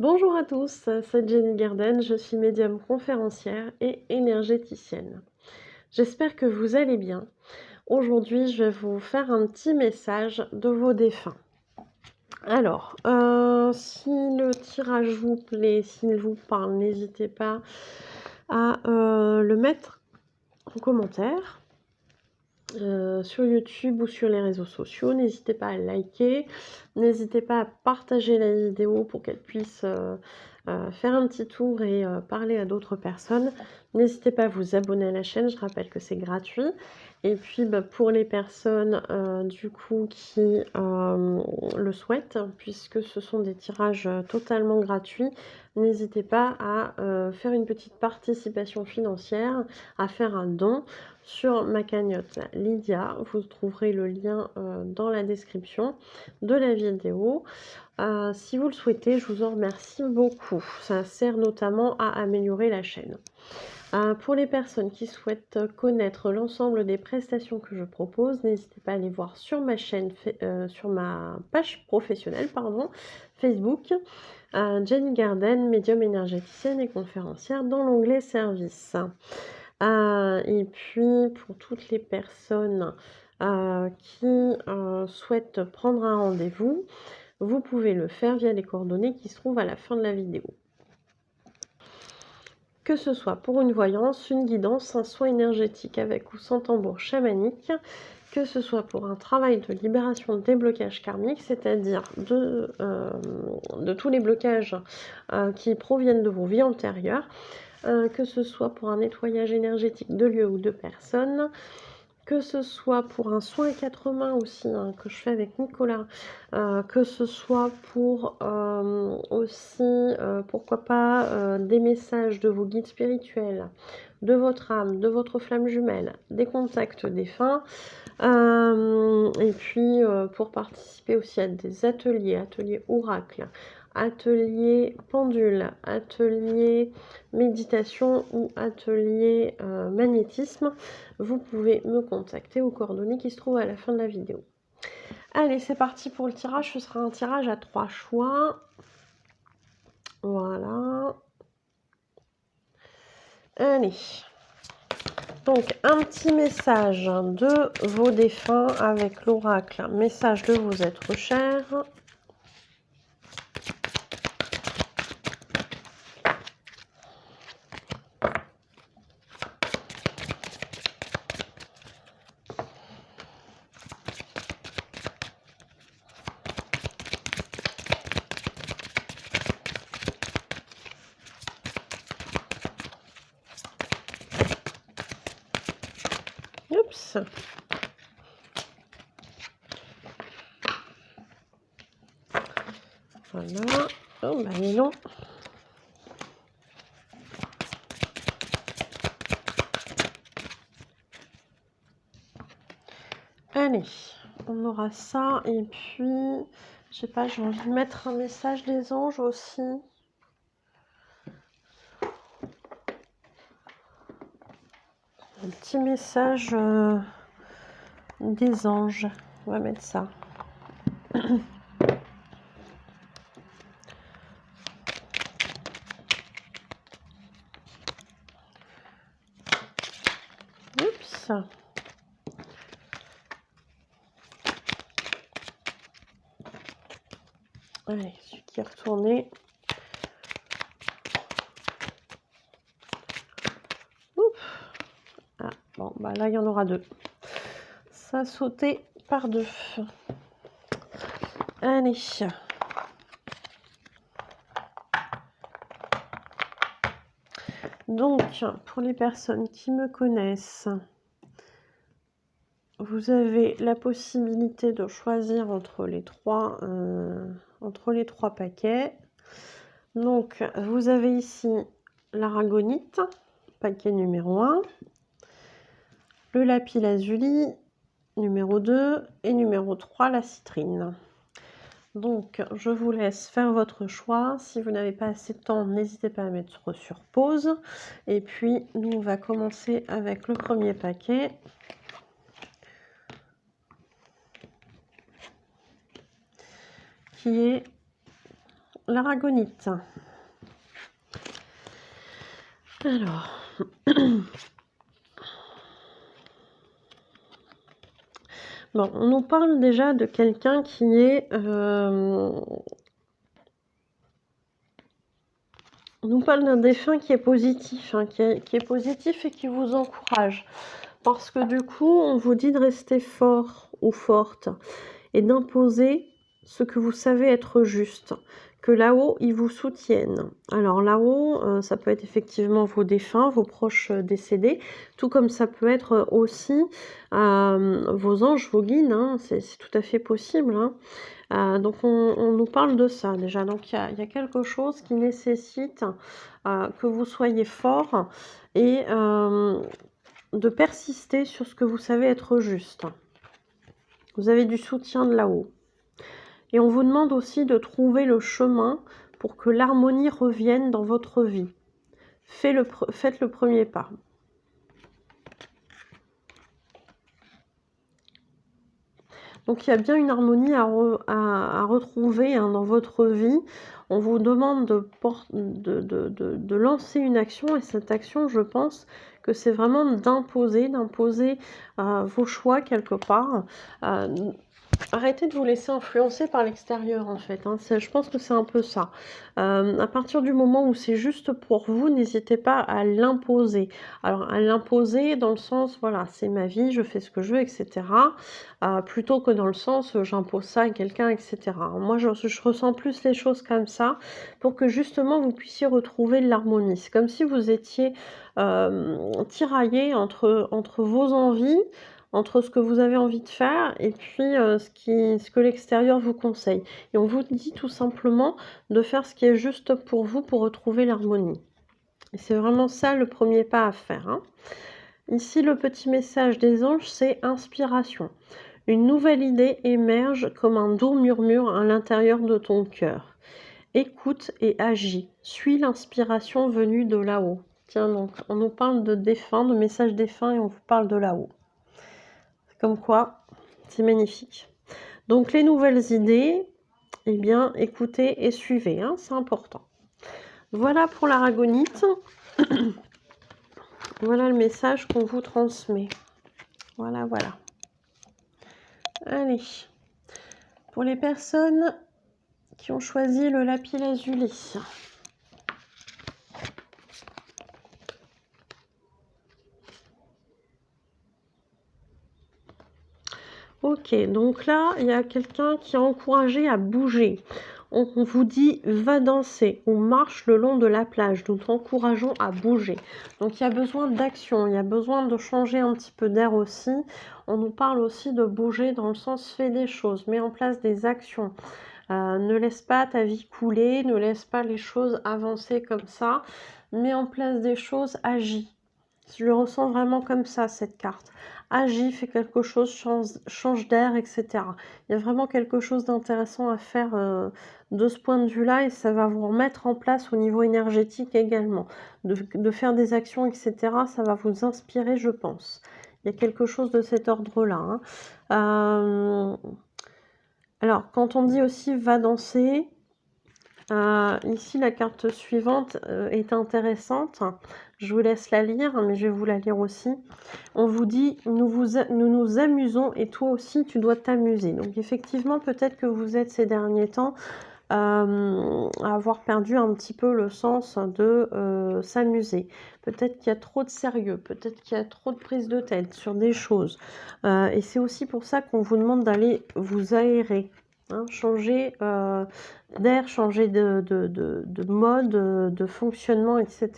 Bonjour à tous, c'est Jenny Garden, je suis médium conférencière et énergéticienne. J'espère que vous allez bien. Aujourd'hui, je vais vous faire un petit message de vos défunts. Alors, si le tirage vous plaît, s'il vous parle, n'hésitez pas à le mettre en commentaire. Sur YouTube ou sur les réseaux sociaux, n'hésitez pas à liker, n'hésitez pas à partager la vidéo pour qu'elle puisse faire un petit tour et parler à d'autres personnes. N'hésitez pas à vous abonner à la chaîne, je rappelle que c'est gratuit. Et puis pour les personnes du coup qui le souhaitent, puisque ce sont des tirages totalement gratuits, n'hésitez pas à faire une petite participation financière, à faire un don sur ma cagnotte Lydia. Vous trouverez le lien dans la description de la vidéo. Si vous le souhaitez, je vous en remercie beaucoup. Ça sert notamment à améliorer la chaîne. Pour les personnes qui souhaitent connaître l'ensemble des prestations que je propose, n'hésitez pas à aller voir sur ma chaîne, sur ma page professionnelle, Facebook, Jenny Garden, médium énergéticienne et conférencière, dans l'onglet service. Et puis pour toutes les personnes qui souhaitent prendre un rendez-vous, vous pouvez le faire via les coordonnées qui se trouvent à la fin de la vidéo. Que ce soit pour une voyance, une guidance, un soin énergétique avec ou sans tambour chamanique, que ce soit pour un travail de libération des blocages karmiques, c'est-à-dire de tous les blocages qui proviennent de vos vies antérieures, que ce soit pour un nettoyage énergétique de lieux ou de personnes, que ce soit pour un soin à 4 mains aussi, que je fais avec Nicolas, que ce soit pour aussi, pourquoi pas, des messages de vos guides spirituels, de votre âme, de votre flamme jumelle, des contacts défunts, et puis pour participer aussi à des ateliers oracle, atelier pendule, atelier méditation ou atelier magnétisme, vous pouvez me contacter aux coordonnées qui se trouvent à la fin de la vidéo. Allez, c'est parti pour le tirage. Ce sera un tirage à 3 choix. Voilà. Allez. Donc, un petit message de vos défunts avec l'oracle. Message de vos êtres chers. Oups. Voilà. Oh, bah dis donc. Allez, on aura ça. Et puis, je sais pas, j'ai envie de mettre un message des anges aussi. Un petit message des anges. On va mettre ça. Oups. Allez, celui qui est retourné. Ouf. Ah, bon, bah là, il y en aura 2. Ça a sauté par 2. Allez. Donc, pour les personnes qui me connaissent, vous avez la possibilité de choisir entre les 3 paquets. Donc, vous avez ici l'aragonite, paquet numéro 1, le lapis lazuli, numéro 2, et numéro 3, la citrine. Donc, je vous laisse faire votre choix. Si vous n'avez pas assez de temps, n'hésitez pas à mettre sur pause. Et puis, nous, on va commencer avec le premier paquet. Qui est l'aragonite. Alors, bon, on nous parle déjà de quelqu'un qui est... on nous parle d'un défunt qui est positif, hein, qui est positif et qui vous encourage. Parce que du coup, on vous dit de rester fort ou forte et d'imposer ce que vous savez être juste. Que là-haut, ils vous soutiennent. Alors là-haut, ça peut être effectivement vos défunts, vos proches décédés, tout comme ça peut être aussi vos anges, vos guides, hein, c'est tout à fait possible. Hein. Donc on nous parle de ça déjà. Donc il y a quelque chose qui nécessite que vous soyez fort et de persister sur ce que vous savez être juste. Vous avez du soutien de là-haut. Et on vous demande aussi de trouver le chemin pour que l'harmonie revienne dans votre vie. Faites le premier pas. Donc il y a bien une harmonie à retrouver hein, dans votre vie. On vous demande de lancer une action et cette action, je pense que c'est vraiment d'imposer vos choix quelque part. Arrêtez de vous laisser influencer par l'extérieur en fait, hein. Je pense que c'est un peu ça. À partir du moment où c'est juste pour vous, n'hésitez pas à l'imposer. Alors à l'imposer dans le sens, voilà, c'est ma vie, je fais ce que je veux, etc. Plutôt que dans le sens, j'impose ça à quelqu'un, etc. Moi, je ressens plus les choses comme ça, pour que justement vous puissiez retrouver de l'harmonie. C'est comme si vous étiez tiraillé entre vos envies, entre ce que vous avez envie de faire et puis ce que l'extérieur vous conseille. Et on vous dit tout simplement de faire ce qui est juste pour vous pour retrouver l'harmonie. Et c'est vraiment ça le premier pas à faire. Hein. Ici, le petit message des anges, c'est inspiration. Une nouvelle idée émerge comme un doux murmure à l'intérieur de ton cœur. Écoute et agis. Suis l'inspiration venue de là-haut. Tiens donc, on nous parle de défunts, de messages défunts et on vous parle de là-haut. Comme quoi, c'est magnifique. Donc les nouvelles idées, eh bien, écoutez et suivez, hein, c'est important. Voilà pour l'aragonite. Voilà le message qu'on vous transmet. Voilà, voilà. Allez. Pour les personnes qui ont choisi le lapis lazuli. Ok, donc là, il y a quelqu'un qui est encouragé à bouger. On vous dit va danser, on marche le long de la plage, nous t'encourageons à bouger. Donc il y a besoin d'action, il y a besoin de changer un petit peu d'air aussi. On nous parle aussi de bouger dans le sens fais des choses, mets en place des actions. Ne laisse pas ta vie couler, ne laisse pas les choses avancer comme ça. Mets en place des choses, agis. Je le ressens vraiment comme ça, cette carte. Agis, fais quelque chose, change d'air, etc. Il y a vraiment quelque chose d'intéressant à faire de ce point de vue-là et ça va vous remettre en place au niveau énergétique également. De faire des actions, etc. Ça va vous inspirer, je pense. Il y a quelque chose de cet ordre-là. Hein. Alors, quand on dit aussi « va danser », ici, la carte suivante est intéressante. Je vous laisse la lire, mais je vais vous la lire aussi. On vous dit nous nous amusons et toi aussi, tu dois t'amuser. Donc, effectivement, peut-être que vous êtes ces derniers temps à avoir perdu un petit peu le sens de s'amuser. Peut-être qu'il y a trop de sérieux, peut-être qu'il y a trop de prise de tête sur des choses. Et c'est aussi pour ça qu'on vous demande d'aller vous aérer. Hein, changer d'air, changer de mode, de fonctionnement, etc.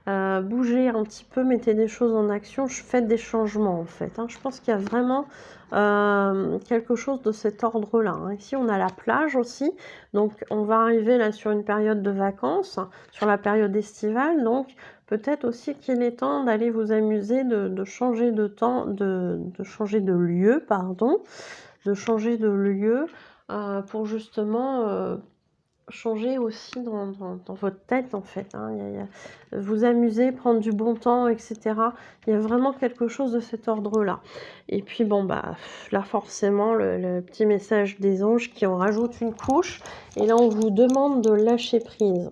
Bougez un petit peu, mettez des choses en action, faites des changements en fait. Hein. Je pense qu'il y a vraiment quelque chose de cet ordre-là. Hein. Ici, on a la plage aussi, donc on va arriver là sur une période de vacances, sur la période estivale, donc peut-être aussi qu'il est temps d'aller vous amuser, de changer de temps, de changer de lieu, pardon, de changer de lieu pour justement changer aussi dans votre tête en fait. Hein. Vous amuser, prendre du bon temps, etc. Il y a vraiment quelque chose de cet ordre-là. Et puis bon, bah là forcément, le petit message des anges qui en rajoute une couche. Et là, on vous demande de lâcher prise.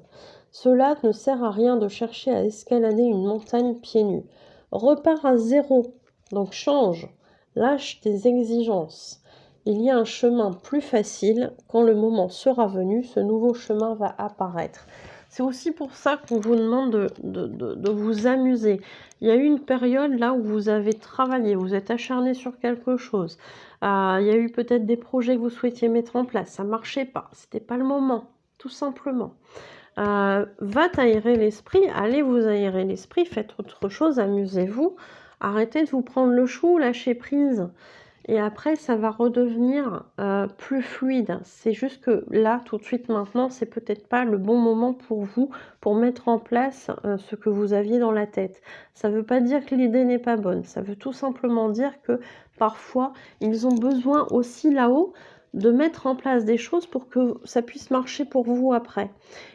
Cela ne sert à rien de chercher à escalader une montagne pieds nus. Repars à zéro, donc change, lâche tes exigences. Il y a un chemin plus facile. Quand le moment sera venu, ce nouveau chemin va apparaître. C'est aussi pour ça qu'on vous demande de vous amuser. Il y a eu une période là où vous avez travaillé, vous êtes acharné sur quelque chose. Il y a eu peut-être des projets que vous souhaitiez mettre en place, ça ne marchait pas, c'était pas le moment, tout simplement. Va t'aérer l'esprit, allez vous aérer l'esprit, faites autre chose, amusez-vous, arrêtez de vous prendre le chou, lâchez prise. Et après, ça va redevenir plus fluide. C'est juste que là, tout de suite, maintenant, c'est peut-être pas le bon moment pour vous pour mettre en place ce que vous aviez dans la tête. Ça ne veut pas dire que l'idée n'est pas bonne. Ça veut tout simplement dire que parfois, ils ont besoin aussi là-haut de mettre en place des choses pour que ça puisse marcher pour vous après.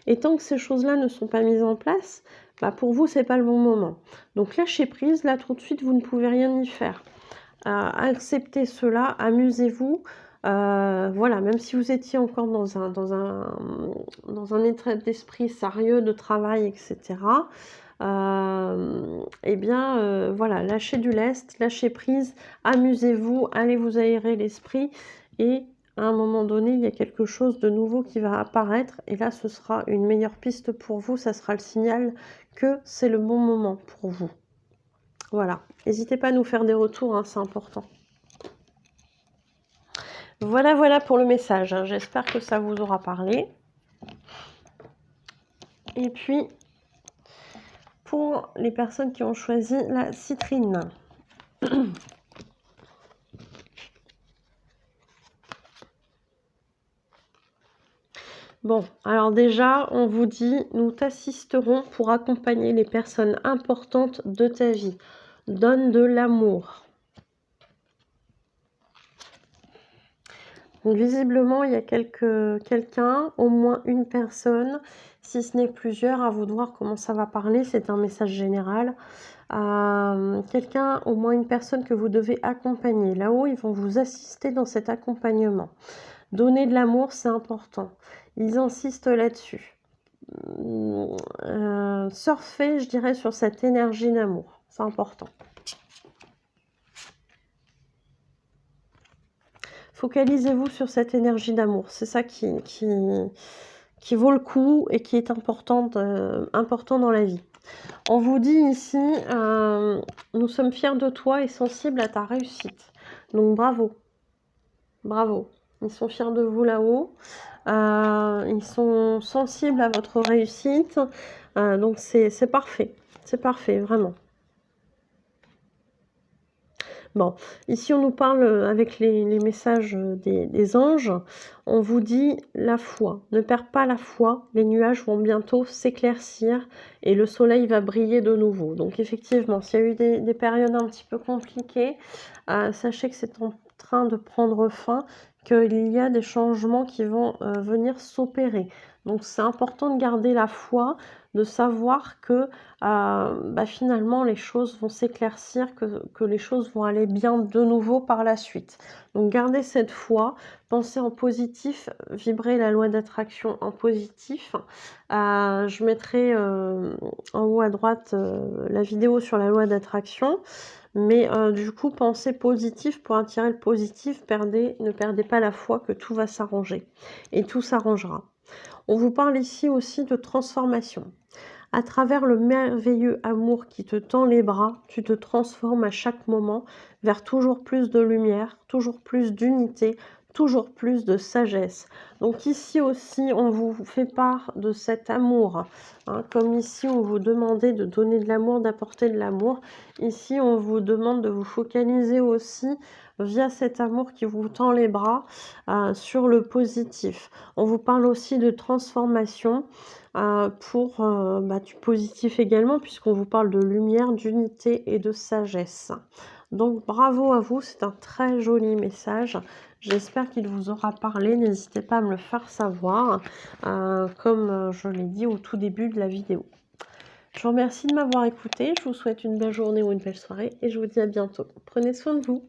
Et tant que ces choses-là ne sont pas mises en place, bah pour vous, c'est pas le bon moment. Donc lâchez prise, là tout de suite, vous ne pouvez rien y faire. Acceptez cela, amusez-vous. Voilà, même si vous étiez encore dans un état d'esprit sérieux, de travail, etc. Eh bien, voilà, lâchez du lest, lâchez prise, amusez-vous, allez vous aérer l'esprit et à un moment donné, il y a quelque chose de nouveau qui va apparaître et là, ce sera une meilleure piste pour vous, ça sera le signal que c'est le bon moment pour vous. Voilà, n'hésitez pas à nous faire des retours, hein, c'est important. Voilà pour le message, hein. J'espère que ça vous aura parlé. Et puis, pour les personnes qui ont choisi la citrine. Bon, alors déjà, on vous dit, nous t'assisterons pour accompagner les personnes importantes de ta vie. Donne de l'amour. Donc visiblement, il y a quelqu'un, au moins une personne, si ce n'est plusieurs, à vous de voir comment ça va parler, c'est un message général. Quelqu'un, au moins une personne que vous devez accompagner. Là-haut, ils vont vous assister dans cet accompagnement. Donner de l'amour, c'est important. Ils insistent là-dessus. Surfer, je dirais, sur cette énergie d'amour. C'est important. Focalisez-vous sur cette énergie d'amour. C'est ça qui vaut le coup et qui est important dans la vie. On vous dit ici, nous sommes fiers de toi et sensibles à ta réussite. Donc bravo. Bravo. Ils sont fiers de vous là-haut. Ils sont sensibles à votre réussite. Donc c'est parfait. C'est parfait, vraiment. Bon, ici on nous parle avec les messages des anges. On vous dit la foi. Ne perds pas la foi. Les nuages vont bientôt s'éclaircir et le soleil va briller de nouveau. Donc effectivement, s'il y a eu des périodes un petit peu compliquées, sachez que c'est en train de prendre fin, qu'il y a des changements qui vont venir s'opérer. Donc c'est important de garder la foi, de savoir que finalement les choses vont s'éclaircir, que les choses vont aller bien de nouveau par la suite. Donc gardez cette foi, pensez en positif, vibrez la loi d'attraction en positif. Je mettrai en haut à droite la vidéo sur la loi d'attraction. Mais du coup, pensez positif pour attirer le positif. Ne perdez pas la foi que tout va s'arranger. Et tout s'arrangera. On vous parle ici aussi de transformation. À travers le merveilleux amour qui te tend les bras, tu te transformes à chaque moment vers toujours plus de lumière, toujours plus d'unité, toujours plus de sagesse. Donc ici aussi, on vous fait part de cet amour. Hein, comme ici, on vous demandait de donner de l'amour, d'apporter de l'amour. Ici, on vous demande de vous focaliser aussi via cet amour qui vous tend les bras sur le positif. On vous parle aussi de transformation pour du positif également, puisqu'on vous parle de lumière, d'unité et de sagesse. Donc bravo à vous, c'est un très joli message. J'espère qu'il vous aura parlé. N'hésitez pas à me le faire savoir, comme je l'ai dit au tout début de la vidéo. Je vous remercie de m'avoir écouté. Je vous souhaite une belle journée ou une belle soirée et je vous dis à bientôt. Prenez soin de vous.